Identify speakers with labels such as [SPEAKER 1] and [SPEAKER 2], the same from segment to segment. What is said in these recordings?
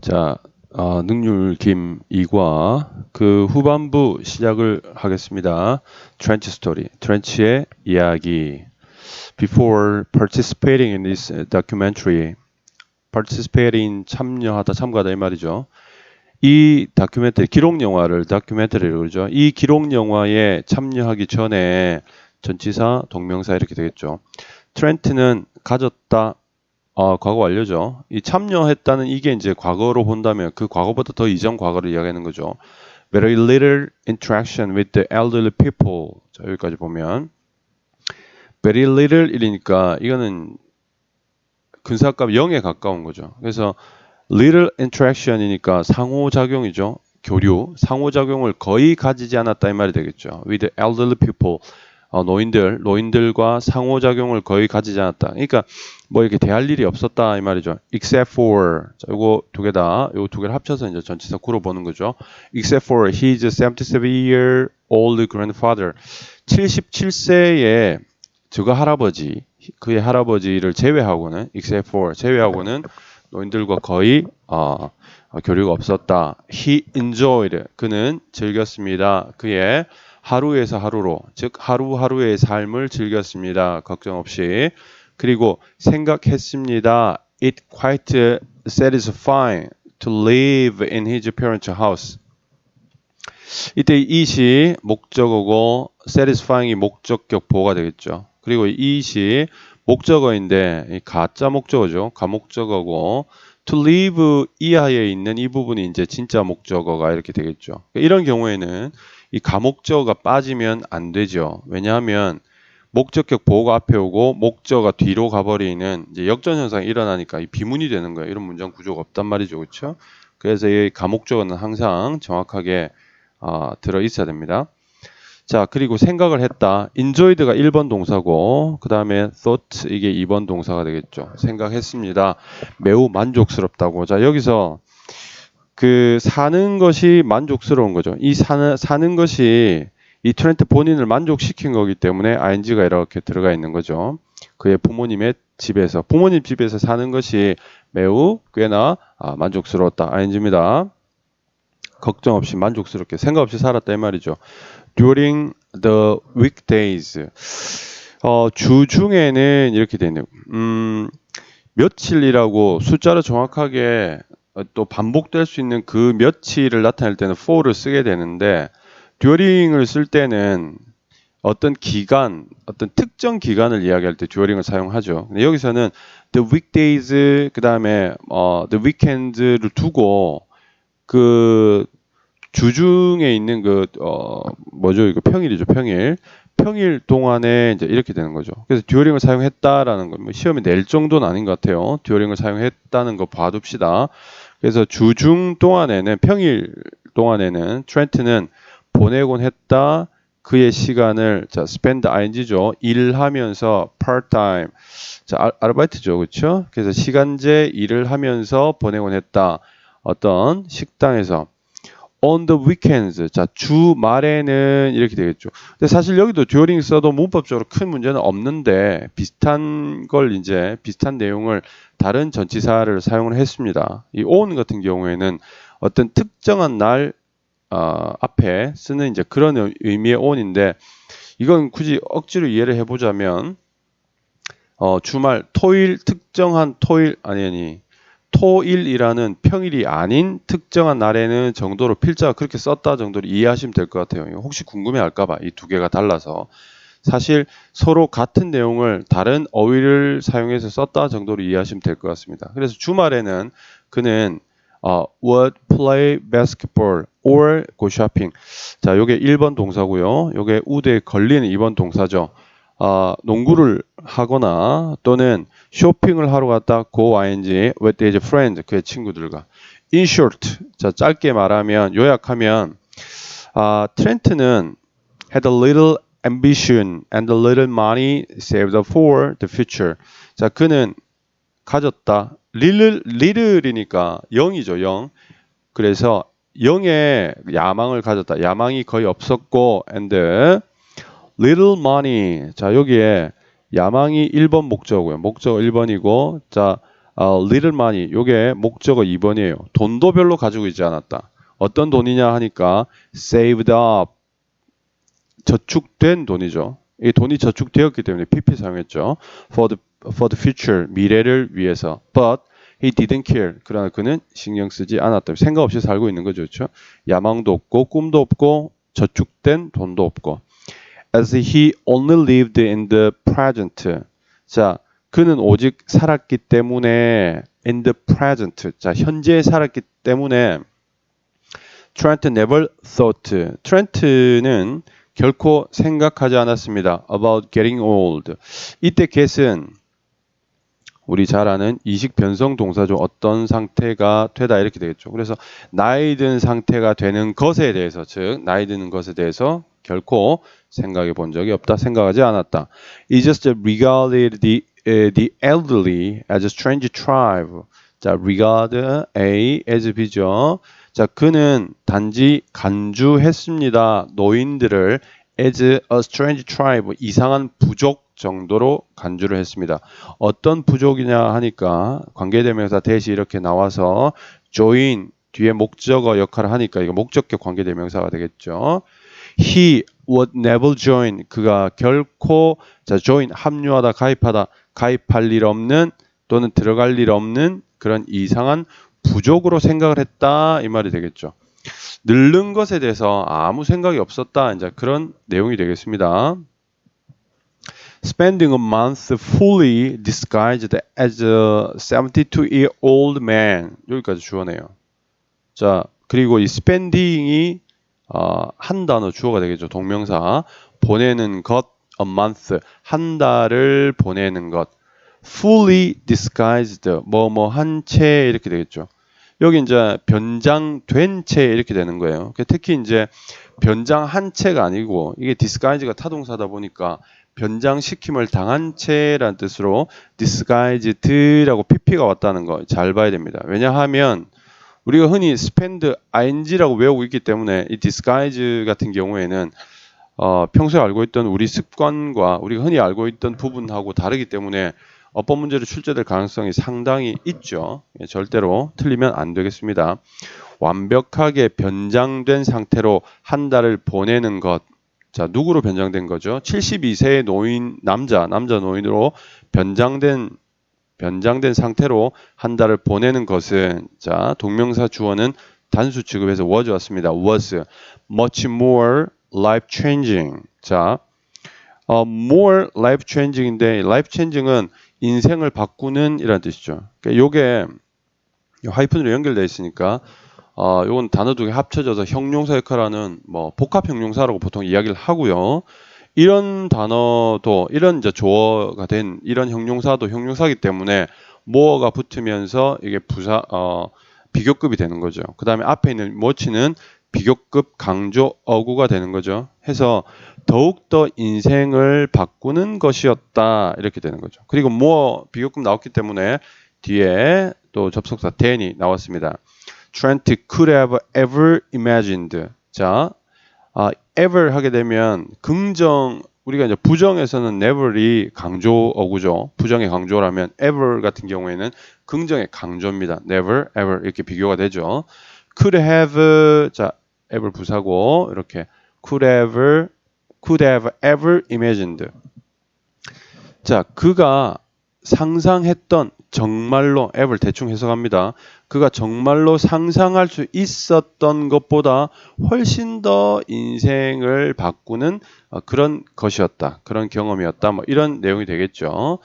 [SPEAKER 1] 자, 능률 김 2과 그 후반부 시작을 하겠습니다. 트렌치 스토리, 트렌치의 이야기. Before participating in this documentary, participating 참여하다, 참가하다 이 말이죠. 이 다큐멘터리, 기록 영화를 다큐멘터리라고 그러죠. 이 기록 영화에 참여하기 전에 전치사, 동명사 이렇게 되겠죠. 트렌트는 가졌다. 과거 완료죠. 이 참여했다는 이게 이제 과거로 본다면 그 과거보다 더 이전 과거를 이야기하는 거죠. Very little interaction with the elderly people. 자, 여기까지 보면 very little이니까 이거는 근사값 0에 가까운 거죠. 그래서 little interaction이니까 상호작용이죠. 교류, 상호작용을 거의 가지지 않았다 이 말이 되겠죠. With the elderly people. 노인들과 상호작용을 거의 가지지 않았다. 그러니까 뭐 이렇게 대할 일이 없었다 이 말이죠. Except for 자, 요거 두 개다. 요 두 개를 합쳐서 이제 전치사 구로 보는 거죠. Except for his 77-year-old grandfather. 77세의 저거 할아버지, 그의 할아버지를 제외하고는 except for 제외하고는 노인들과 거의 교류가 없었다. He enjoyed 그는 즐겼습니다. 그의 하루에서 하루로 즉 하루하루의 삶을 즐겼습니다. 걱정 없이. 그리고 생각했습니다. It quite satisfying to live in his parents' house. 이때 it이 목적어고 satisfying이 목적격 보호가 되겠죠. 그리고 it이 목적어인데 가짜 목적어죠. 가목적어고 to live 이하에 있는 이 부분이 이제 진짜 목적어가 이렇게 되겠죠. 이런 경우에는 이 가목적어가 빠지면 안 되죠. 왜냐하면 목적격 보호가 앞에 오고 목적어가 뒤로 가버리는 이제 역전 현상이 일어나니까 이 비문이 되는 거예요. 이런 문장 구조가 없단 말이죠. 그렇죠? 그래서 이 가목적어는 항상 정확하게 들어 있어야 됩니다. 자, 그리고 생각을 했다. enjoyed가 1번 동사고 그 다음에 thought 이게 2번 동사가 되겠죠. 생각했습니다. 매우 만족스럽다고. 자, 여기서 그 사는 것이 만족스러운 거죠. 이 사는 것이 이 트렌트 본인을 만족시킨 거기 때문에 ing가 이렇게 들어가 있는 거죠. 그의 부모님 집에서 사는 것이 매우 꽤나 만족스러웠다. ing입니다. 걱정 없이 만족스럽게 생각 없이 살았다 이 말이죠. During the weekdays. 주중에는 이렇게 되네요. 며칠이라고 숫자로 정확하게 또 반복될 수 있는 그 며칠을 나타낼 때는 for를 쓰게 되는데 during을 쓸 때는 어떤 기간, 어떤 특정 기간을 이야기할 때 during을 사용하죠. 근데 여기서는 the weekdays 그 다음에 the weekend를 두고 그 주중에 있는 그 뭐죠? 이거 평일이죠. 평일 동안에 이제 이렇게 되는 거죠. 그래서 듀어링을 사용했다라는 건 뭐 시험에 낼 정도는 아닌 것 같아요. 듀어링을 사용했다는 거 봐둡시다. 그래서 주중 동안에는 평일 동안에는 트렌트는 보내곤 했다. 그의 시간을 자 spend ing죠. 일하면서 part time 자 아르바이트죠. 그렇죠? 그래서 시간제 일을 하면서 보내곤 했다. 어떤 식당에서 on the weekends. 자, 주말에는 이렇게 되겠죠. 근데 사실 여기도 듀어링 써도 문법적으로 큰 문제는 없는데 비슷한 내용을 다른 전치사를 사용을 했습니다. 이 on 같은 경우에는 어떤 특정한 날 앞에 쓰는 이제 그런 의미의 on인데 이건 굳이 억지로 이해를 해보자면 주말 토일 특정한 토일 아니 토일이라는 평일이 아닌 특정한 날에는 정도로 필자가 그렇게 썼다 정도로 이해하시면 될 것 같아요. 혹시 궁금해할까봐 이 두 개가 달라서 사실 서로 같은 내용을 다른 어휘를 사용해서 썼다 정도로 이해하시면 될 것 같습니다. 그래서 주말에는 그는 would play basketball or go shopping. 자, 요게 1번 동사고요. 요게 would에 걸리는 2번 동사죠. 농구를 하거나 또는 쇼핑을 하러 갔다 go ing with his friends 그의 친구들과 in short 자 짧게 말하면 요약하면 트렌트는 had a little ambition and a little money saved for the future 자 그는 가졌다 little이니까 0이죠 0 그래서 0의 야망을 가졌다 야망이 거의 없었고 and little money. 자, 여기에 야망이 1번 목적어고요. 목적어 1번이고, 자, little money 요게 목적어 2번이에요. 돈도 별로 가지고 있지 않았다. 어떤 돈이냐 하니까 saved up 저축된 돈이죠. 이 돈이 저축되었기 때문에 PP 사용했죠. for the future 미래를 위해서. But he didn't care. 그러나 그는 신경 쓰지 않았다. 생각 없이 살고 있는 거죠. 그렇죠? 야망도 없고 꿈도 없고 저축된 돈도 없고. As he only lived in the present. 자, 그는 오직 살았기 때문에 in the present. 자, 현재에 살았기 때문에 Trent never thought. 트렌트는 결코 생각하지 않았습니다. About getting old. 이때 get은 우리 잘 아는 이식 변성 동사죠. 어떤 상태가 되다 이렇게 되겠죠. 그래서 나이 든 상태가 되는 것에 대해서 즉 나이 드는 것에 대해서 결코 생각해 본 적이 없다. 생각하지 않았다. He just regarded the elderly as a strange tribe. 자, regard A as B죠. 자, 그는 단지 간주했습니다. 노인들을 as a strange tribe, 이상한 부족 정도로 간주를 했습니다. 어떤 부족이냐 하니까 관계대명사 대시 이렇게 나와서 join 뒤에 목적어 역할을 하니까 이거 목적격 관계대명사가 되겠죠. He would never join. 그가 결코 자 join 합류하다 가입하다 가입할 일 없는 또는 들어갈 일 없는 그런 이상한 부족으로 생각을 했다 이 말이 되겠죠. 늙는 것에 대해서 아무 생각이 없었다 이제 그런 내용이 되겠습니다. Spending a month fully disguised as a 72-year-old man 여기까지 주어네요. 자 그리고 이 spending이 한 단어 주어가 되겠죠. 동명사 보내는 것 a month 한 달을 보내는 것 fully disguised 뭐뭐 한 채 이렇게 되겠죠. 여기 이제 변장된 채 이렇게 되는 거예요. 특히 이제 변장한 채가 아니고 이게 disguise가 타동사다 보니까 변장시킴을 당한 채라는 뜻으로 disguised라고 pp가 왔다는 거 잘 봐야 됩니다. 왜냐하면 우리가 흔히 spend ing라고 외우고 있기 때문에 이 disguise 같은 경우에는 평소에 알고 있던 우리 습관과 우리가 흔히 알고 있던 부분하고 다르기 때문에 어법 문제로 출제될 가능성이 상당히 있죠. 절대로 틀리면 안 되겠습니다. 완벽하게 변장된 상태로 한 달을 보내는 것. 자, 누구로 변장된 거죠? 72세의 노인, 남자 노인으로 변장된 상태로 한 달을 보내는 것은 자, 동명사 주어는 단수 취급해서 was 왔습니다. was much more life changing. 자, more life changing인데 life changing은 인생을 바꾸는 이라는 뜻이죠. 그러니까 요게 하이픈으로 연결되어 있으니까 요건 단어 두 개 합쳐져서 형용사 역할하는 뭐 복합 형용사라고 보통 이야기를 하고요. 이런 단어도 이런 이제 조어가 된 이런 형용사도 형용사이기 때문에 more가 붙으면서 이게 비교급이 되는 거죠. 그 다음에 앞에 있는 much는 비교급 강조 어구가 되는 거죠. 해서 더욱더 인생을 바꾸는 것이었다 이렇게 되는 거죠. 그리고 more 비교급 나왔기 때문에 뒤에 또 접속사 than이 나왔습니다. Trent could have ever imagined. 자, ever 하게 되면 긍정 우리가 이제 부정에서는 never이 강조 어구죠. 부정의 강조라면 ever 같은 경우에는 긍정의 강조입니다. never, ever 이렇게 비교가 되죠. could have 자 ever 부사고 이렇게 could have ever imagined. 자, 그가 상상했던 정말로 ever 대충 해석합니다. 그가 정말로 상상할 수 있었던 것보다 훨씬 더 인생을 바꾸는 그런 것이었다. 그런 경험이었다. 뭐 이런 내용이 되겠죠.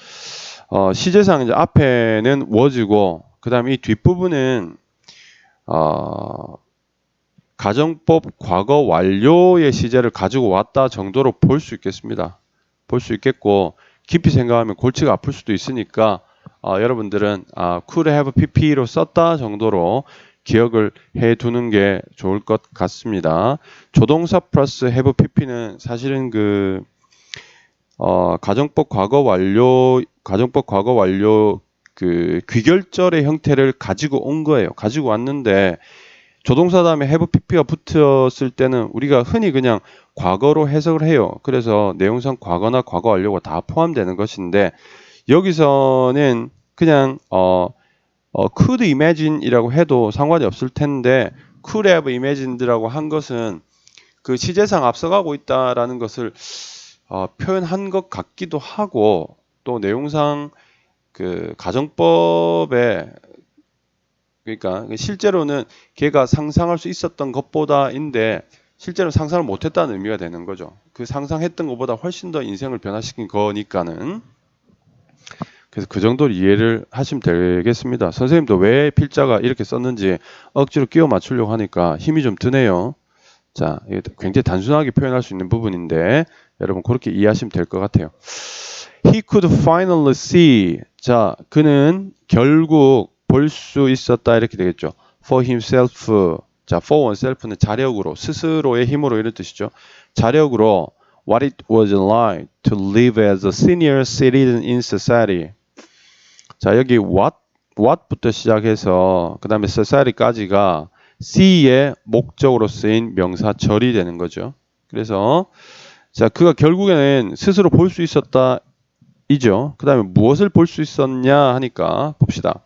[SPEAKER 1] 시제상 이제 앞에는 was고 그다음에 이 뒷부분은 가정법 과거 완료의 시제를 가지고 왔다 정도로 볼 수 있겠습니다. 볼 수 있겠고 깊이 생각하면 골치가 아플 수도 있으니까 여러분들은 could have pp로 썼다 정도로 기억을 해 두는 게 좋을 것 같습니다. 조동사 플러스 have pp는 사실은 그 가정법 과거 완료 그 귀결절의 형태를 가지고 온 거예요. 가지고 왔는데 조동사 다음에 have pp가 붙었을 때는 우리가 흔히 그냥 과거로 해석을 해요. 그래서 내용상 과거나 과거 완료가 다 포함되는 것인데 여기서는 그냥 could imagine이라고 해도 상관이 없을 텐데 could have imagined라고 한 것은 그 시제상 앞서가고 있다라는 것을 표현한 것 같기도 하고 또 내용상 그 가정법에 그러니까 실제로는 걔가 상상할 수 있었던 것보다인데 실제로 상상을 못했다는 의미가 되는 거죠. 그 상상했던 것보다 훨씬 더 인생을 변화시킨 거니까는. 그래서 그 정도로 이해를 하시면 되겠습니다. 선생님도 왜 필자가 이렇게 썼는지 억지로 끼워 맞추려고 하니까 힘이 좀 드네요. 자, 이게 굉장히 단순하게 표현할 수 있는 부분인데 여러분 그렇게 이해하시면 될 것 같아요. He could finally see. 자, 그는 결국 볼 수 있었다 이렇게 되겠죠. For himself. 자, for oneself는 자력으로, 스스로의 힘으로 이런 뜻이죠. 자력으로 what it was like to live as a senior citizen in society. 자, 여기 what부터 시작해서 그 다음에 society까지가 C의 목적으로 쓰인 명사절이 되는 거죠. 그래서 자, 그가 결국에는 스스로 볼 수 있었다 이죠. 그 다음에 무엇을 볼 수 있었냐 하니까 봅시다.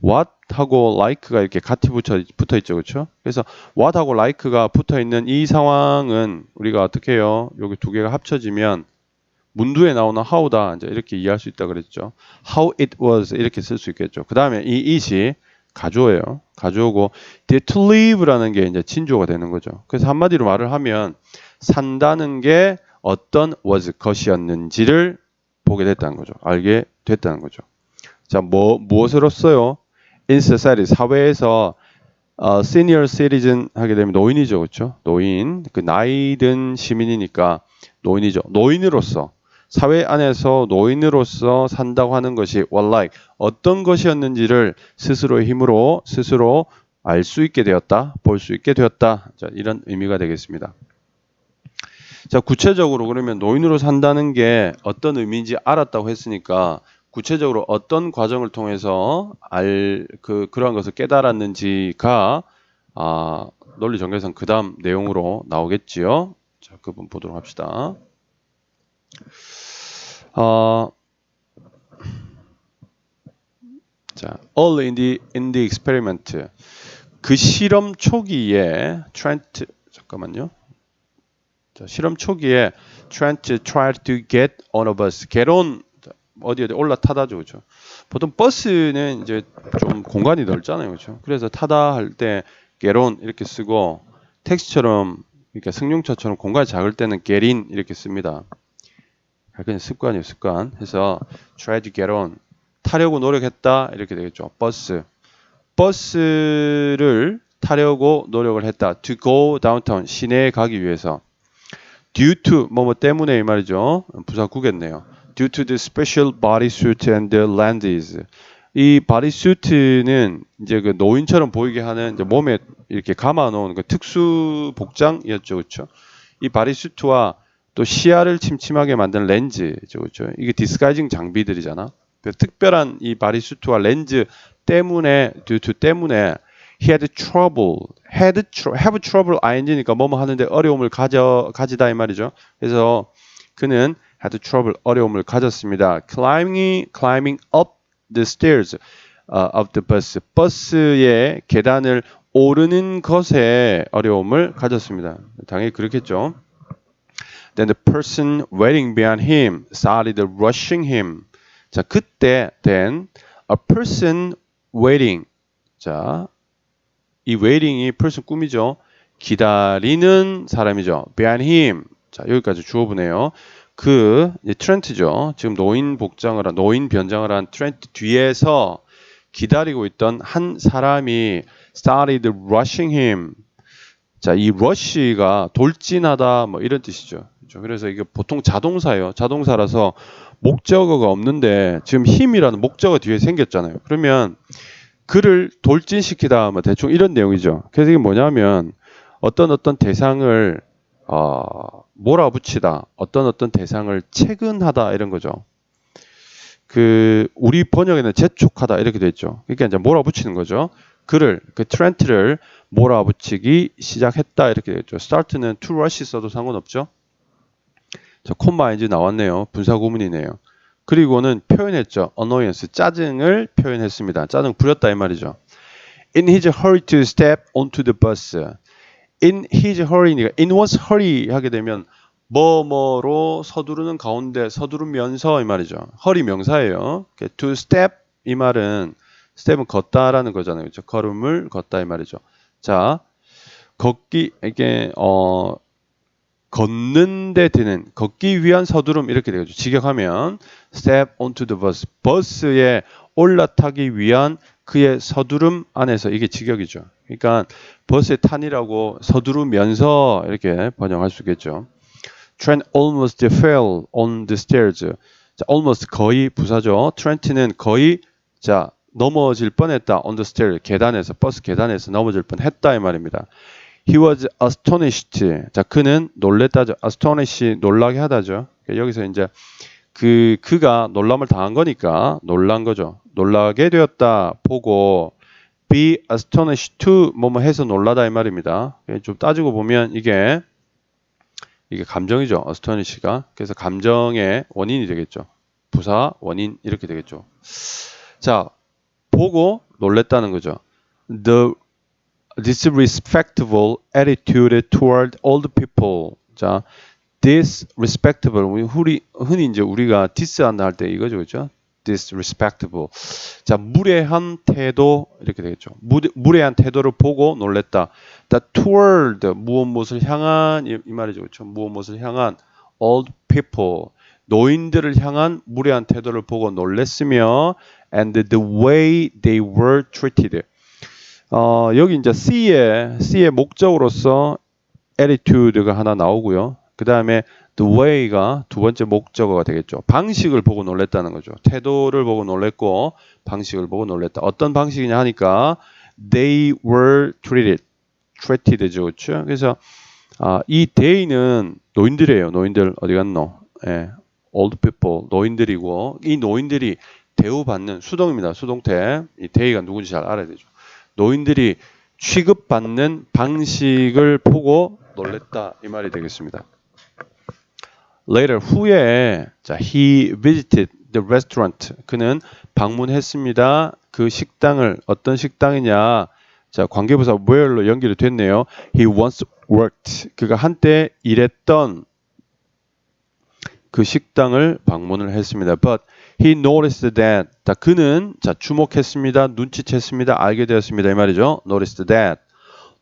[SPEAKER 1] what하고 like가 이렇게 같이 붙어 있죠. 그렇죠? 그래서 what하고 like가 붙어 있는 이 상황은 우리가 어떻게 해요? 여기 두 개가 합쳐지면 문두에 나오는 how다 이제 이렇게 이해할 수 있다 그랬죠. how it was 이렇게 쓸 수 있겠죠. 그 다음에 이 it이 가조예요. 가조고 did to live라는 게 이제 진조가 되는 거죠. 그래서 한마디로 말을 하면 산다는 게 어떤 was 것이었는지를 보게 됐다는 거죠. 알게 됐다는 거죠. 자, 무엇으로써요? In society, 사회에서 senior citizen 하게 되면 노인이죠. 그렇죠? 노인, 그 나이 든 시민이니까 노인이죠. 노인으로서, 사회 안에서 노인으로서 산다고 하는 것이 what like, 어떤 것이었는지를 스스로의 힘으로 스스로 알 수 있게 되었다, 볼 수 있게 되었다. 자, 이런 의미가 되겠습니다. 자, 구체적으로 그러면 노인으로 산다는 게 어떤 의미인지 알았다고 했으니까 구체적으로 어떤 과정을 통해서 그러한 것을 깨달았는지가 논리 전개상 그 다음 내용으로 나오겠지요. 자, 그 부분 보도록 합시다. 자, early in the experiment. 그 실험 초기에 Trent 잠깐만요. 자, 실험 초기에 Trent tried to get on a bus. get on 어디 올라타다죠, 그렇죠? 보통 버스는 이제 좀 공간이 넓잖아요, 그렇죠? 그래서 타다 할 때 get on 이렇게 쓰고 택시처럼 그러니까 승용차처럼 공간이 작을 때는 get in 이렇게 씁니다. 그냥 습관이에요, 습관. 해서 try to get on 타려고 노력했다 이렇게 되겠죠. 버스를 타려고 노력을 했다. to go downtown 시내에 가기 위해서. due to 뭐뭐 때문에 이 말이죠. 부사구겠네요. due to the special bodysuit and the lenses. 이 bodysuit는 이제 그 노인처럼 보이게 하는 이제 몸에 이렇게 감아놓은 그 특수 복장이었죠, 그렇죠? 이 bodysuit와 또 시야를 침침하게 만드는 렌즈죠, 그렇죠? 이게 디스가이징 장비들이잖아. 특별한 이 bodysuit와 렌즈 때문에 due to 때문에 he had trouble, have trouble ing니까 뭐뭐 하는데 어려움을 가지다 이 말이죠. 그래서 그는 had trouble 어려움을 가졌습니다. climbing up the stairs of the bus. 버스의 계단을 오르는 것에 어려움을 가졌습니다. 당연히 그렇겠죠. Then the person waiting behind him started rushing him. 자, 그때 then a person waiting. 자, 이 waiting이 person 꾸미죠. 기다리는 사람이죠. behind him. 자, 여기까지 주어보네요. 그 트렌트죠. 지금 노인 변장을 한 트렌트 뒤에서 기다리고 있던 한 사람이 started rushing him. 자, 이 rush가 돌진하다 뭐 이런 뜻이죠. 그렇죠? 그래서 이게 보통 자동사예요. 자동사라서 목적어가 없는데 지금 힘이라는 목적어 뒤에 생겼잖아요. 그러면 그를 돌진시키다 뭐 대충 이런 내용이죠. 그래서 이게 뭐냐면 어떤 대상을 몰아붙이다, 어떤 대상을 채근하다 이런 거죠. 그 우리 번역에는 재촉하다 이렇게 돼 있죠. 그러니까 이제 몰아붙이는 거죠. 그 트렌트를 몰아붙이기 시작했다 이렇게 되겠죠. start는 to rush 써도 상관없죠. 자, 콤마 ing 나왔네요. 분사 구문이네요. 그리고는 표현했죠. annoyance, 짜증을 표현했습니다. 짜증 부렸다 이 말이죠. In his hurry to step onto the bus. In his hurry니까 in was hurry 하게 되면 뭐뭐로 서두르는 가운데 서두르면서 이 말이죠. hurry 명사예요. to step 이 말은 step은 걷다라는 거잖아요. 그렇죠? 걸음을 걷다 이 말이죠. 자, 걷기 이게 걷는 데 드는 걷기 위한 서두름 이렇게 되겠죠. 직역하면 step onto the bus. 버스에 올라타기 위한 그의 서두름 안에서 이게 직역이죠. 그러니까 버스에 탄이라고 서두르면서 이렇게 번역할 수 있겠죠. Trent almost fell on the stairs. 자, almost 거의 부사죠. Trent는 거의 자 넘어질 뻔했다. on the stairs 계단에서 버스 계단에서 넘어질 뻔했다 이 말입니다. He was astonished. 자, 그는 놀랬다죠. astonish 놀라게 하다죠. 여기서 이제 그가 놀람을 당한 거니까 놀란 거죠. 놀라게 되었다 보고 be astonished to 뭐뭐 해서 놀라다 이 말입니다. 좀 따지고 보면 이게 감정이죠. astonish가. 그래서 감정의 원인이 되겠죠. 부사 원인 이렇게 되겠죠. 자, 보고 놀랬다는 거죠. The disrespectful attitude toward old people. 자, disrespectful 흔히 이제 우리가 디스한다 할 때 이거죠, 그렇죠? disrespectful. 자, 무례한 태도 이렇게 되겠죠. 무례한 태도를 보고 놀랬다. The toward 무엇을 향한 이 말이죠, 그렇죠? 무엇을 향한 old people 노인들을 향한 무례한 태도를 보고 놀랬으며 and the way they were treated. 여기 이제 C의 목적으로서 attitude가 하나 나오고요. 그 다음에 the way가 두 번째 목적어가 되겠죠. 방식을 보고 놀랬다는 거죠. 태도를 보고 놀랬고 방식을 보고 놀랬다. 어떤 방식이냐 하니까 they were treated죠. 그렇죠? 그래서 이 they는 노인들이에요. 노인들 어디 갔노? 예, old people 노인들이고 이 노인들이 대우받는 수동입니다. 수동태. 이 they가 누군지 잘 알아야 되죠. 노인들이 취급받는 방식을 보고 놀랬다 이 말이 되겠습니다. Later 후에 자 he visited the restaurant 그는 방문했습니다. 그 식당을 어떤 식당이냐 자 관계부사 where로 연결이 됐네요. He once worked 그가 한때 일했던 그 식당을 방문을 했습니다. But he noticed that 자 그는 자 주목했습니다. 눈치챘습니다. 알게 되었습니다. 이 말이죠. Noticed that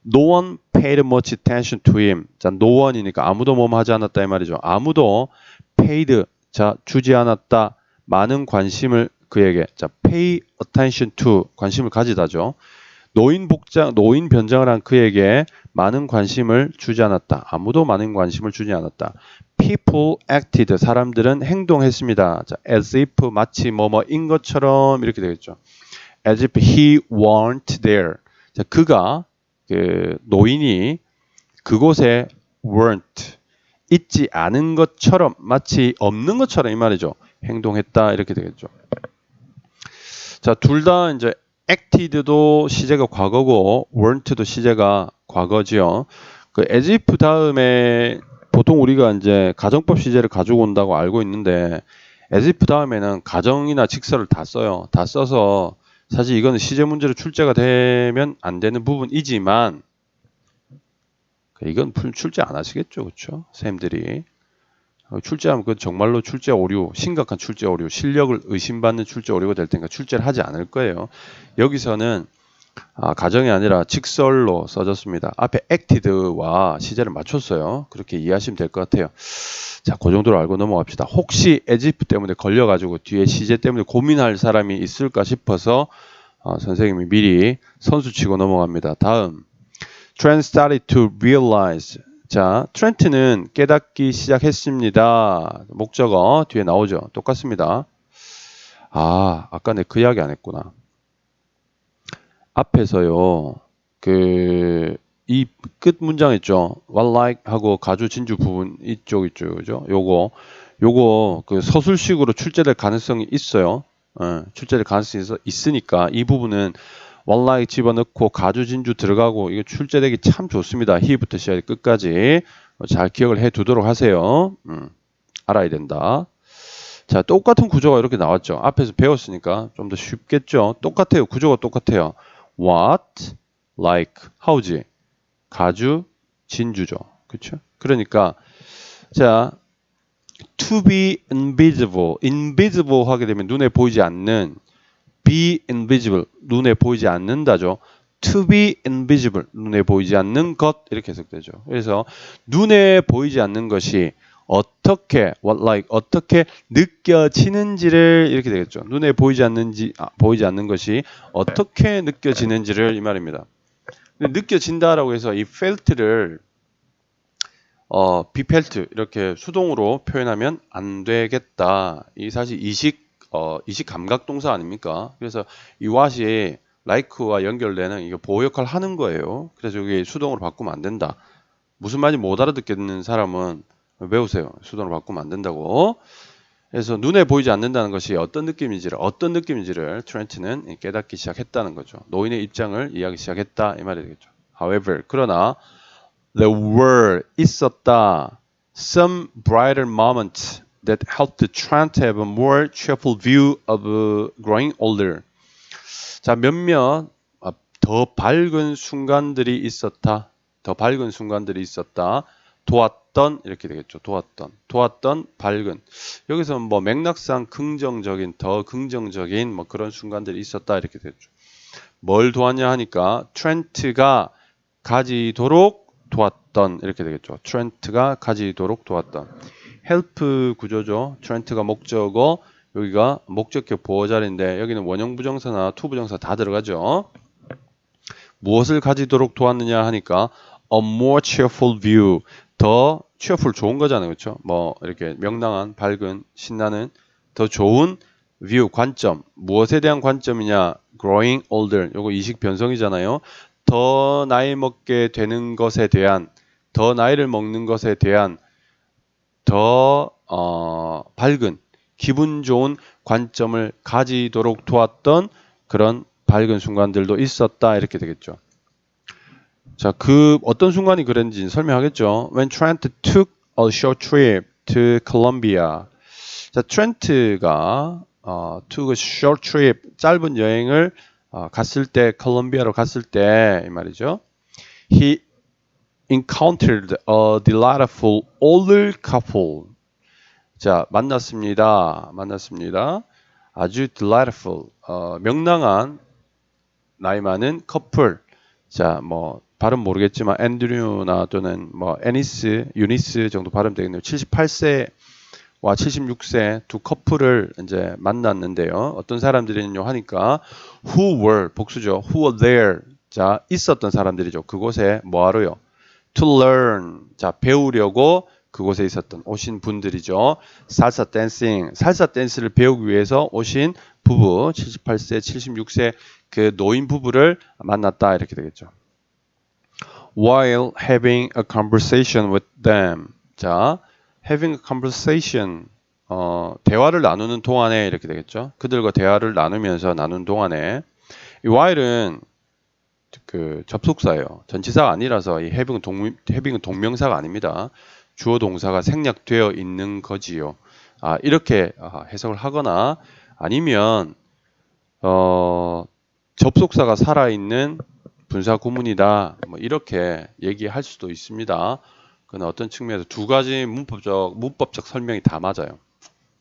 [SPEAKER 1] no one paid much attention to him. 자 no one이니까 아무도 뭐뭐 하지 않았다 이 말이죠. 아무도 paid 자 주지 않았다. 많은 관심을 그에게 자 pay attention to 관심을 가지다죠. 노인 변장을 한 그에게 많은 관심을 주지 않았다. 아무도 많은 관심을 주지 않았다. People acted 사람들은 행동했습니다. 자, as if 마치 뭐뭐인 것처럼 이렇게 되겠죠. As if he weren't there. 자, 그가 그 노인이 그곳에 weren't 있지 않은 것처럼 마치 없는 것처럼 이 말이죠. 행동했다 이렇게 되겠죠. 자, 둘 다 이제 acted도 시제가 과거고 weren't도 시제가 과거지요. 그 as if 다음에 보통 우리가 이제 가정법 시제를 가지고 온다고 알고 있는데 as if 다음에는 가정이나 직설을 다 써요. 다 써서 사실 이거는 시제 문제로 출제가 되면 안 되는 부분이지만 이건 출제 안 하시겠죠, 그렇죠? 선생님들이 출제하면 그건 정말로 출제 오류, 심각한 출제 오류, 실력을 의심받는 출제 오류가 될 테니까 출제를 하지 않을 거예요. 여기서는 가정이 아니라 직설로 써졌습니다. 앞에 acted와 시제를 맞췄어요. 그렇게 이해하시면 될 것 같아요. 자, 그 정도로 알고 넘어갑시다. 혹시 as if 때문에 걸려가지고 뒤에 시제 때문에 고민할 사람이 있을까 싶어서 선생님이 미리 선수치고 넘어갑니다. 다음, Trent started to realize. 자, 트렌트는 깨닫기 시작했습니다. 목적어 뒤에 나오죠. 똑같습니다. 아까 내 그 이야기 안 했구나. 앞에서요. 이 끝 문장 있죠. What like 하고 가주 진주 부분 이쪽 있죠. 그죠? 요거 그 서술식으로 출제될 가능성이 있어요. 출제될 가능성이 있으니까 이 부분은 What like 집어넣고 가주 진주 들어가고 이거 출제되기 참 좋습니다. he부터 시작해 끝까지 잘 기억을 해 두도록 하세요. 알아야 된다. 자, 똑같은 구조가 이렇게 나왔죠. 앞에서 배웠으니까 좀 더 쉽겠죠. 똑같아요. 구조가 똑같아요. What, like, how지. 가주, 진주죠. 그렇죠? 그러니까 자, to be invisible, invisible 하게 되면 눈에 보이지 않는, be invisible, 눈에 보이지 않는다죠. to be invisible, 눈에 보이지 않는 것 이렇게 해석되죠. 그래서 눈에 보이지 않는 것이 어떻게, what like, 어떻게 느껴지는지를 이렇게 되겠죠. 눈에 보이지 않는 것이 어떻게 느껴지는지를 이 말입니다. 느껴진다라고 해서 이 felt를 be felt 이렇게 수동으로 표현하면 안 되겠다. 이 사실 이식 감각 동사 아닙니까? 그래서 이 what이 like와 연결되는 이거 보호 역할을 하는 거예요. 그래서 여기 수동으로 바꾸면 안 된다. 무슨 말인지 못 알아듣겠는 사람은 외우세요. 수동으로 바꾸면 안 된다고. 그래서 눈에 보이지 않는다는 것이 어떤 느낌인지를 트렌트는 깨닫기 시작했다는 거죠. 노인의 입장을 이해하기 시작했다 이 말이 되겠죠. However, 그러나 there were 있었다 some brighter moments that helped Trent have a more cheerful view of growing older. 자, 몇몇 더 밝은 순간들이 있었다. 더 밝은 순간들이 있었다. 도왔던 이렇게 되겠죠. 도왔던 밝은. 여기서 뭐 맥락상 긍정적인 더 긍정적인 뭐 그런 순간들이 있었다 이렇게 되죠. 뭘 도왔냐 하니까 트렌트가 가지도록 도왔던 이렇게 되겠죠. 트렌트가 가지도록 도왔던. 헬프 구조죠. 트렌트가 목적어, 여기가 목적격 보호자리인데 여기는 원형 부정사나 투 부정사 다 들어가죠. 무엇을 가지도록 도왔느냐 하니까 a more cheerful view, 더 cheerful 좋은 거잖아요. 그렇죠? 뭐 이렇게 명랑한, 밝은, 신나는 더 좋은 view 관점. 무엇에 대한 관점이냐? growing older. 요거 이식 변성이잖아요. 더 나이 먹게 되는 것에 대한, 더 나이를 먹는 것에 대한 더 밝은, 기분 좋은 관점을 가지도록 도왔던 그런 밝은 순간들도 있었다 이렇게 되겠죠. 자, 그 어떤 순간이 그랬는지 설명하겠죠. When Trent took a short trip to Colombia. 자, 트렌트가 took a short trip, 짧은 여행을 갔을 때, 콜롬비아로 갔을 때 이 말이죠. He encountered a delightful older couple. 자, 만났습니다. 아주 delightful, 명랑한 나이 많은 커플. 자, 뭐 발음 모르겠지만 앤드류나 또는 뭐 유니스 정도 발음 되겠네요. 78세와 76세 두 커플을 이제 만났는데요. 어떤 사람들이냐 하니까 who were 복수죠. who were there. 자, 있었던 사람들이죠. 그곳에 뭐 하러요? to learn. 자, 배우려고 그곳에 있었던 오신 분들이죠. 살사 댄스를 배우기 위해서 오신 부부 78세, 76세 그 노인 부부를 만났다 이렇게 되겠죠. While having a conversation with them. 자, having a conversation 대화를 나누는 동안에 이렇게 되겠죠. 그들과 대화를 나누면서 나눈 동안에 이 while은 그 접속사예요. 전치사가 아니라서 이 having은 동명사가 아닙니다. 주어 동사가 생략되어 있는 거지요. 이렇게 해석을 하거나 아니면 접속사가 살아있는 분사 구문이다. 뭐 이렇게 얘기할 수도 있습니다. 그건 어떤 측면에서 두 가지 문법적 설명이 다 맞아요.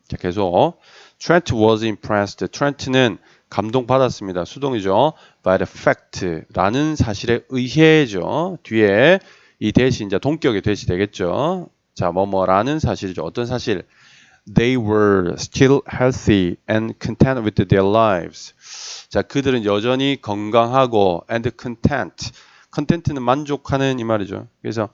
[SPEAKER 1] 자, 계속 Trent was impressed. 트렌트는 감동받았습니다. 수동이죠. by the fact라는 사실에 의해죠. 뒤에 이 대시 이제 동격의 대시 되겠죠. 자, 뭐뭐라는 사실이죠. 어떤 사실? They were still healthy and content with their lives. 자, 그들은 여전히 건강하고 and content. content는 만족하는 이 말이죠. 그래서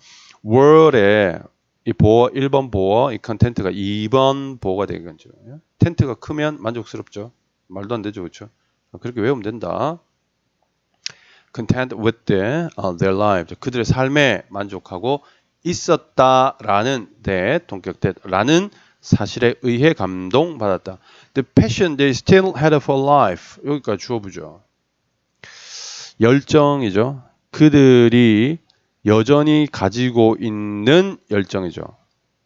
[SPEAKER 1] were의 이 보어 1번 보어, 이 content가 2번 보어가 되겠죠. 텐트가 크면 만족스럽죠. 말도 안 되죠, 그렇죠? 그렇게 외우면 된다. Content with their lives. 그들의 삶에 만족하고 있었다라는 동격대라는 사실에 의해 감동받았다. The passion they still had for life. 여기까지 주어보죠. 열정이죠. 그들이 여전히 가지고 있는 열정이죠.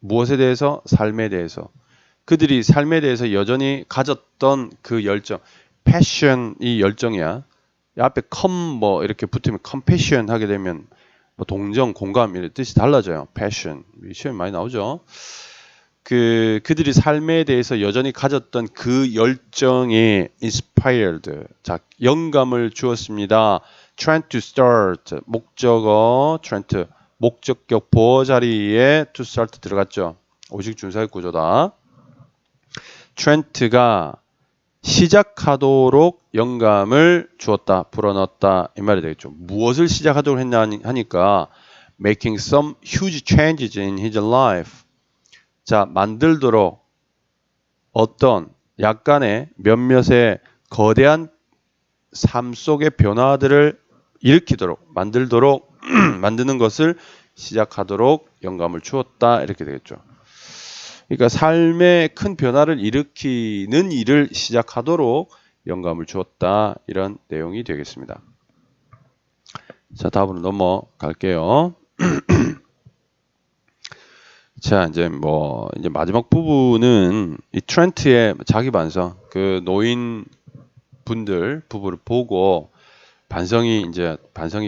[SPEAKER 1] 무엇에 대해서? 삶에 대해서. 그들이 삶에 대해서 여전히 가졌던 그 열정, passion이 열정이야. 이 앞에 뭐 이렇게 붙으면 compassion 하게 되면 뭐 동정, 공감 이런 뜻이 달라져요. passion. 시험이 많이 나오죠. 그들이 삶에 대해서 여전히 가졌던 그 열정에 inspired. 자, 영감을 주었습니다. trying to start. 목적어, trying to. 목적격 보어 자리에 to start 들어갔죠. 오직 준사역 구조다. 트렌트가 시작하도록 영감을 주었다, 불어넣었다 이 말이 되겠죠. 무엇을 시작하도록 했냐 하니까 making some huge changes in his life. 자, 만들도록 어떤 약간의 몇몇의 거대한 삶 속의 변화들을 일으키도록 만들도록 만드는 것을 시작하도록 영감을 주었다 이렇게 되겠죠. 그러니까 삶의 큰 변화를 일으키는 일을 시작하도록 영감을 주었다 이런 내용이 되겠습니다. 자, 다음으로 넘어갈게요. 자, 이제 마지막 부분은 이 트렌트의 자기 반성, 그 노인 분들 부부를 보고 반성이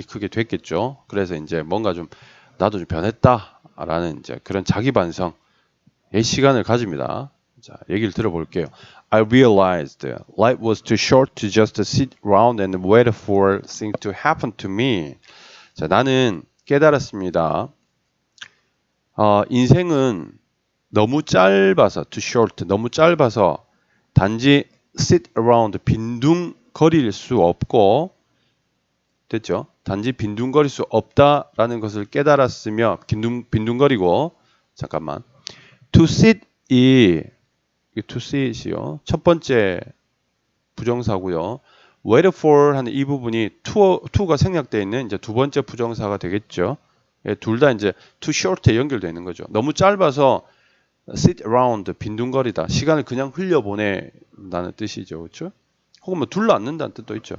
[SPEAKER 1] 크게 됐겠죠. 그래서 이제 뭔가 좀 나도 좀 변했다라는 이제 그런 자기 반성의 시간을 가집니다. 자, 얘기를 들어볼게요. I realized life was too short to just sit around and wait for things to happen to me. 자, 나는 깨달았습니다. 인생은 너무 짧아서, too short, 너무 짧아서 단지 sit around, 빈둥거릴 수 없고, 됐죠? 단지 빈둥거릴 수 없다라는 것을 깨달았으며, 빈둥거리고, 잠깐만. to sit이요. 첫 번째 부정사고요. wait for 하는 이 부분이 to가 생략되어 있는 이제 두 번째 부정사가 되겠죠. 예, 둘 다 이제 too short에 연결되어 있는 거죠. 너무 짧아서 sit around, 빈둥거리다. 시간을 그냥 흘려보낸다는 뜻이죠. 그렇죠? 혹은 뭐 둘러앉는다는 뜻도 있죠.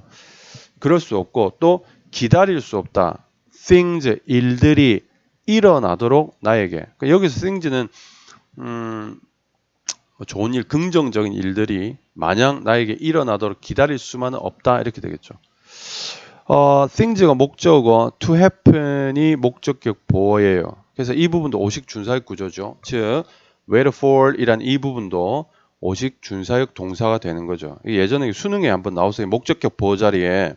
[SPEAKER 1] 그럴 수 없고 또 기다릴 수 없다. things, 일들이 일어나도록 나에게. 그러니까 여기서 things는 좋은 일, 긍정적인 일들이 마냥 나에게 일어나도록 기다릴 수만은 없다 이렇게 되겠죠. things가 목적어, to happen이 목적격 보어예요. 그래서 이 부분도 오식 준사역 구조죠. 즉, wait for 이란 이 부분도 오식 준사역 동사가 되는 거죠. 예전에 수능에 한번 나와서 목적격 보어 자리에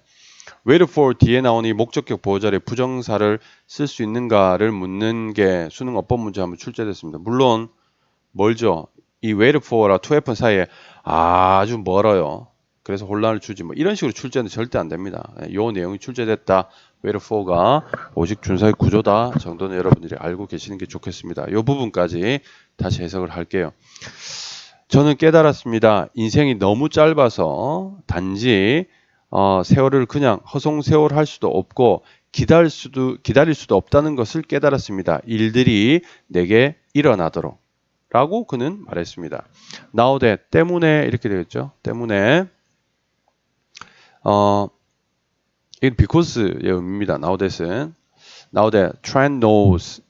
[SPEAKER 1] wait for 뒤에 나오는 이 목적격 보어 자리에 부정사를 쓸 수 있는가를 묻는 게 수능 어법 문제 한번 출제됐습니다. 물론 멀죠. 이 wait for와 to happen 사이에 아주 멀어요. 그래서 혼란을 주지 뭐 이런 식으로 출제는 절대 안 됩니다. 이 내용이 출제됐다. wait for가 오직 준사의 구조다 정도는 여러분들이 알고 계시는 게 좋겠습니다. 이 부분까지 다시 해석을 할게요. 저는 깨달았습니다. 인생이 너무 짧아서 단지 세월을 그냥 허송세월할 수도 없고 기다릴 수도 없다는 것을 깨달았습니다. 일들이 내게 일어나도록 라고 그는 말했습니다. Now that, 때문에 이렇게 되겠죠. 때문에 이건 because의 의미입니다. Now that은 Now that Trent knows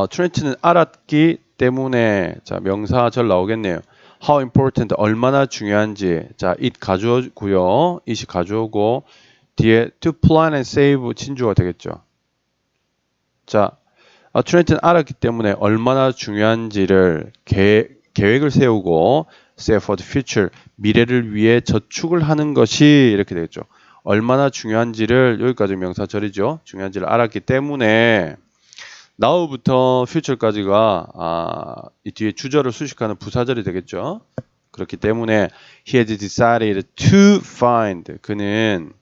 [SPEAKER 1] 트렌트는 알았기 때문에 자 명사절 나오겠네요. How important, 얼마나 중요한지 자 it 가주어고요. it이 가주어고 뒤에 to plan and save 진주가 되겠죠. 자 트렌트는 알았기 때문에 얼마나 중요한지를 계획을 세우고 save for the future, 미래를 위해 저축을 하는 것이 이렇게 되겠죠. 얼마나 중요한지를 여기까지 명사절이죠. 중요한지를 알았기 때문에 now부터 future까지가 이 뒤에 주절을 수식하는 부사절이 되겠죠. 그렇기 때문에 he had decided to find, 그는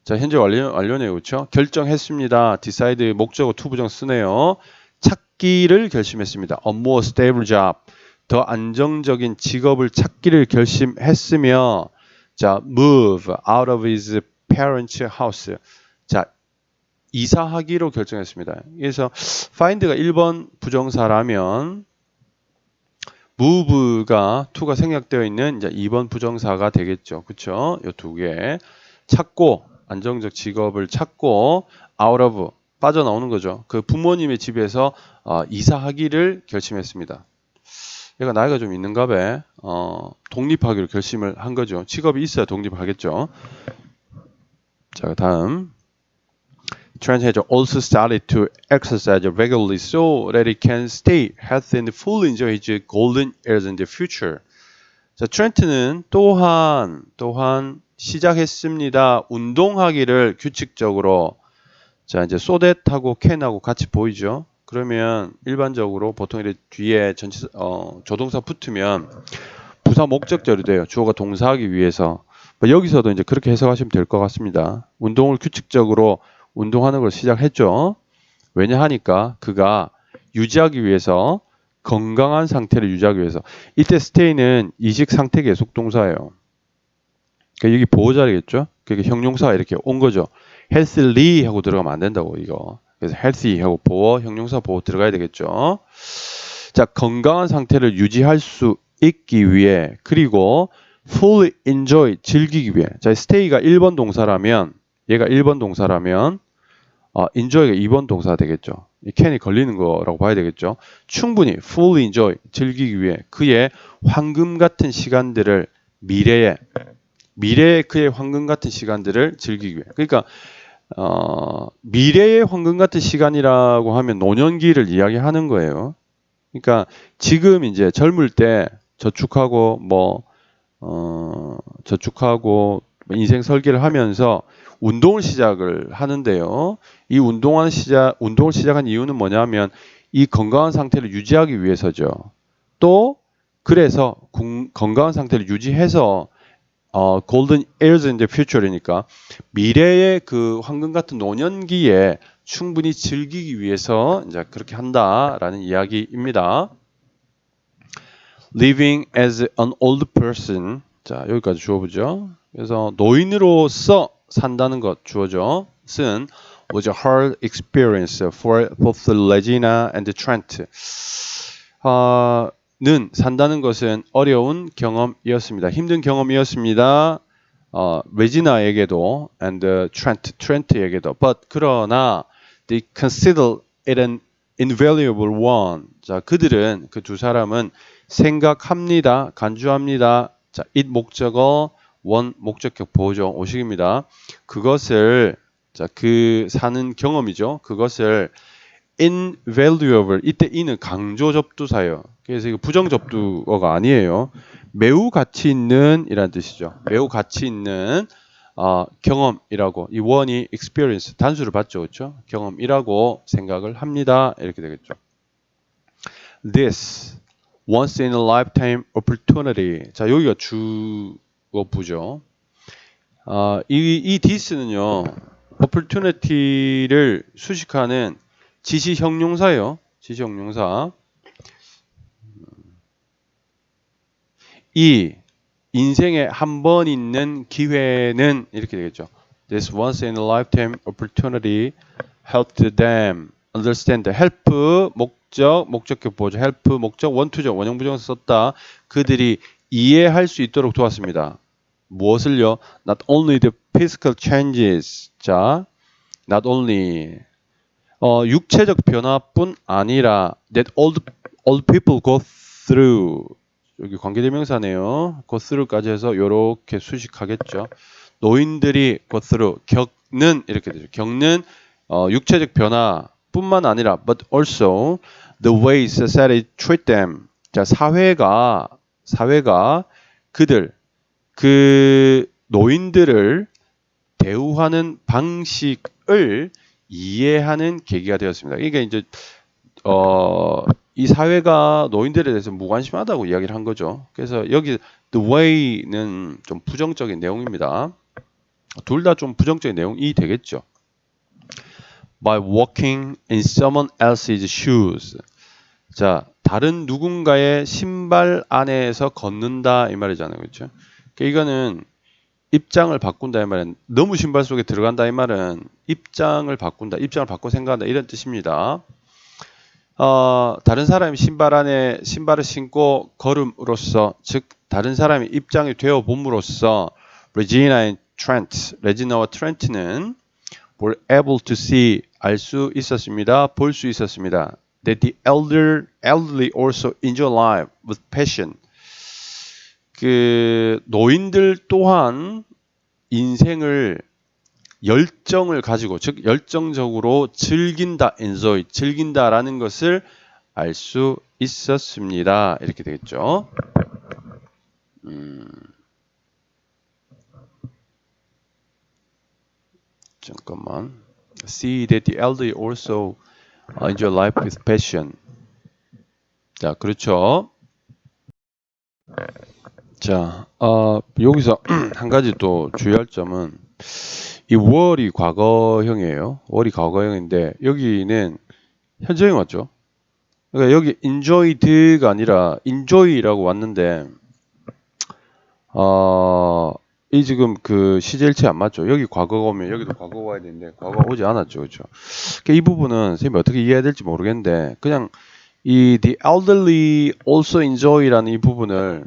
[SPEAKER 1] 자, 현재 완료네요. 그렇죠? 결정했습니다. decide 목적어 to 부정 쓰네요. 찾기를 결심했습니다. a more stable job. 더 안정적인 직업을 찾기를 결심했으며 자, move out of his parents' house. 자, 이사하기로 결정했습니다. 그래서 find가 1번 부정사라면 move가 to가 생략되어 있는 이제 2번 부정사가 되겠죠. 그렇죠? 이 두 개. 찾고 안정적 직업을 찾고 out of 빠져나오는 거죠. 그 부모님의 집에서 이사하기를 결심했습니다. 얘가 나이가 좀 있는가 봐. 독립하기로 결심을 한 거죠. 직업이 있어야 독립하겠죠. 자, 다음. Trent has also started to exercise regularly so that he can stay healthy and fully enjoy his golden years in the future. 자, 트렌트는 또한 시작했습니다. 운동하기를 규칙적으로. 자, 이제 so that하고 can하고 같이 보이죠? 그러면 일반적으로 보통 이렇게 뒤에 조동사 붙으면 부사 목적절이 돼요. 주어가 동사하기 위해서. 여기서도 이제 그렇게 해석하시면 될 것 같습니다. 운동을 규칙적으로 운동하는 걸 시작했죠. 왜냐 하니까 그가 유지하기 위해서 건강한 상태를 유지하기 위해서. 이때 stay는 이식 상태 계속 동사예요. 그러니까 여기 보호 자리겠죠. 그러니까 형용사가 이렇게 온 거죠. healthily 하고 들어가면 안 된다고 이거. 그래서 healthy 하고 보호, 형용사 보호 들어가야 되겠죠. 자, 건강한 상태를 유지할 수 있기 위해 그리고 fully enjoy 즐기기 위해. 자, stay가 1번 동사라면 얘가 1번 동사라면 enjoy가 2번 동사가 되겠죠. 이 can이 걸리는 거라고 봐야 되겠죠. 충분히 fully enjoy 즐기기 위해 그의 황금 같은 시간들을 미래에 그의 황금 같은 시간들을 즐기기 위해. 그러니까 미래의 황금 같은 시간이라고 하면 노년기를 이야기하는 거예요. 그러니까 지금 이제 젊을 때 저축하고 인생 설계를 하면서 운동을 시작을 하는데요. 이 운동을 시작한 이유는 뭐냐면 이 건강한 상태를 유지하기 위해서죠. 또 그래서 건강한 상태를 유지해서 golden years in the future이니까 미래의 그 황금 같은 노년기에 충분히 즐기기 위해서 이제 그렇게 한다라는 이야기입니다. Living as an old person. 자, 여기까지 주어보죠. 그래서 노인으로서 산다는 것 주어죠. 쓴 was a hard experience for both Regina and Trent. 는 산다는 것은 어려운 경험이었습니다. 힘든 경험이었습니다. 레지나에게도 and 트렌트에게도. But 그러나 they consider it an invaluable one. 자, 그들은 그 두 사람은 생각합니다. 간주합니다. 자, it 목적어 원 목적격 보호죠. 오식입니다. 그것을 자, 그 사는 경험이죠. 그것을 invaluable 이때 in은 강조 접두사예요. 그래서 이거 부정 접두어가 아니에요. 매우 가치 있는 이란 뜻이죠. 매우 가치 있는 경험이라고 이 원이 experience 단수를 받죠. 그렇죠? 경험이라고 생각을 합니다. 이렇게 되겠죠. This once in a lifetime opportunity. 자, 여기가 주어부죠. 이 this는요. opportunity를 수식하는 지시 형용사예요. 지시 형용사. 이 인생에 한 번 있는 기회는 이렇게 되겠죠. This once in a lifetime opportunity helped them understand. help 목적격 보죠. help 목적 원투죠. 원형부정에서 썼다. 그들이 이해할 수 있도록 도왔습니다. 무엇을요? Not only the physical changes. 자, not only 육체적 변화뿐 아니라 that old people go through. 여기 관계대명사네요. go through까지 해서 이렇게 수식하겠죠. 노인들이 go through 겪는 이렇게 되죠. 겪는 육체적 변화뿐만 아니라 but also the way society treat them. 자, 사회가 그 노인들을 대우하는 방식을 이해하는 계기가 되었습니다. 그러니까 이제 이 사회가 노인들에 대해서 무관심하다고 이야기를 한 거죠. 그래서 여기 the way는 좀 부정적인 내용입니다. 둘 다 좀 부정적인 내용이 되겠죠. By walking in someone else's shoes. 자, 다른 누군가의 신발 안에서 걷는다 이 말이잖아요. 그렇죠? 그러니까 이거는 입장을 바꾼다 이 말은 너무 신발 속에 들어간다 이 말은 입장을 바꾼다, 입장을 바꿔 생각한다 이런 뜻입니다. 다른 사람이 신발 안에 신발을 신고 걸음으로써, 즉 다른 사람이 입장이 되어 봄으로써 레지나와 트렌트는 were able to see 알 수 있었습니다. 볼 수 있었습니다. that the elderly also enjoy life with passion. 그 노인들 또한 인생을 열정을 가지고, 즉 열정적으로 즐긴다, enjoy, 즐긴다라는 것을 알 수 있었습니다. 이렇게 되겠죠. 잠깐만. See that the elderly also enjoy life with passion. 자, 그렇죠. 자, 여기서 한 가지 또 주의할 점은 이 were이 과거형이에요. were이 과거형인데 여기는 현재형 맞죠? 그러니까 여기 enjoyed가 아니라 enjoy라고 왔는데 이 지금 그 시제일치 안 맞죠? 여기 과거가 오면 여기도 과거가 와야 되는데 과거가 오지 않았죠, 그렇죠? 그러니까 이 부분은 선생님이 어떻게 이해해야 될지 모르겠는데 그냥 이 the elderly also enjoy라는 이 부분을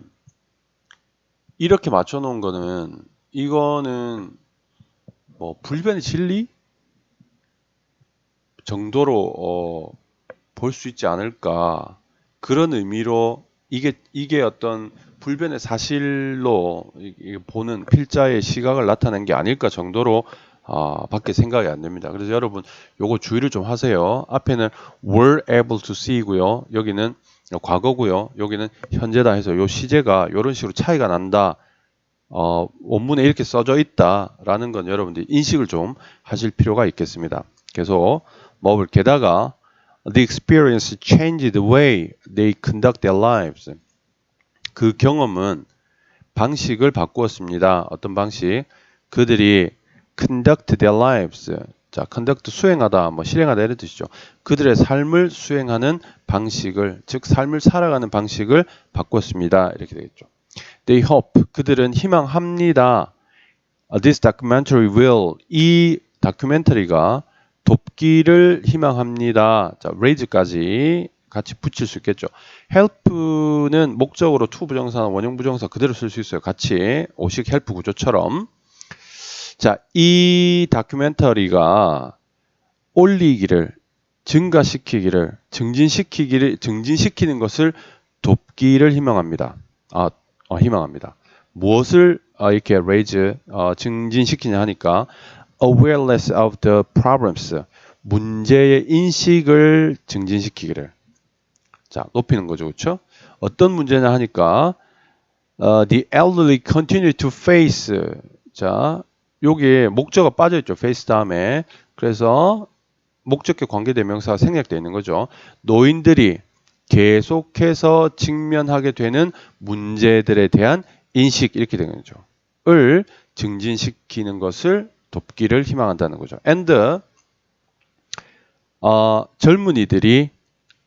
[SPEAKER 1] 이렇게 맞춰놓은 거는 이거는 뭐 불변의 진리 정도로 볼 수 있지 않을까 그런 의미로 이게 어떤 불변의 사실로 보는 필자의 시각을 나타낸 게 아닐까 정도로 밖에 생각이 안 됩니다. 그래서 여러분 요거 주의를 좀 하세요. 앞에는 were able to see고요. 여기는 과거고요. 여기는 현재다 해서 요 시제가 이런 식으로 차이가 난다. 원문에 이렇게 써져 있다라는 건 여러분들이 인식을 좀 하실 필요가 있겠습니다. 계속 뭐 게다가 the experience changed the way they conduct their lives. 그 경험은 방식을 바꾸었습니다. 어떤 방식? 그들이 conduct their lives. 자, conduct 수행하다, 뭐 실행하다 이런 뜻이죠. 그들의 삶을 수행하는 방식을, 즉 삶을 살아가는 방식을 바꿨습니다. 이렇게 되겠죠. They hope. 그들은 희망합니다. This documentary will. 이 다큐멘터리가 돕기를 희망합니다. 자, raise까지 같이 붙일 수 있겠죠. help는 목적으로 to 부정사나 원형 부정사 그대로 쓸 수 있어요. 같이 오식 help 구조처럼. 자, 이 다큐멘터리가 올리기를, 증가시키기를, 증진시키는 것을 돕기를 희망합니다. 희망합니다. 무엇을 이렇게 raise, 증진시키냐 하니까 awareness of the problems, 문제의 인식을 증진시키기를. 자, 높이는 거죠, 그렇죠? 어떤 문제냐 하니까 the elderly continue to face. 자, 여기에 목적어가 빠져 있죠. face 다음에. 그래서 목적격 관계대명사가 생략되어 있는 거죠. 노인들이 계속해서 직면하게 되는 문제들에 대한 인식 이렇게 되는 거죠. 을 증진시키는 것을 돕기를 희망한다는 거죠. and 젊은이들이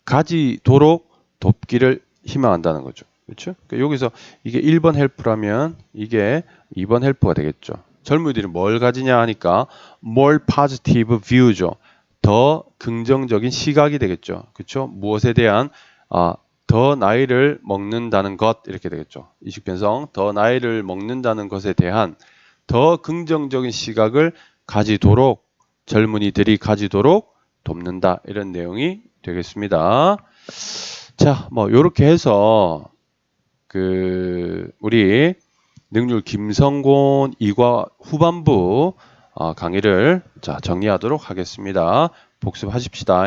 [SPEAKER 1] 가지도록 돕기를 희망한다는 거죠. 그렇죠? 그러니까 여기서 이게 1번 헬프라면 이게 2번 헬프가 되겠죠. 젊은이들이 뭘 가지냐 하니까 more positive view죠. 더 긍정적인 시각이 되겠죠. 그렇죠? 무엇에 대한 더 나이를 먹는다는 것 이렇게 되겠죠. 이식 변성 더 나이를 먹는다는 것에 대한 더 긍정적인 시각을 가지도록 젊은이들이 가지도록 돕는다 이런 내용이 되겠습니다. 자, 뭐 요렇게 해서 우리 능률 김성곤 2과 후반부 강의를 자 정리하도록 하겠습니다. 복습하십시다.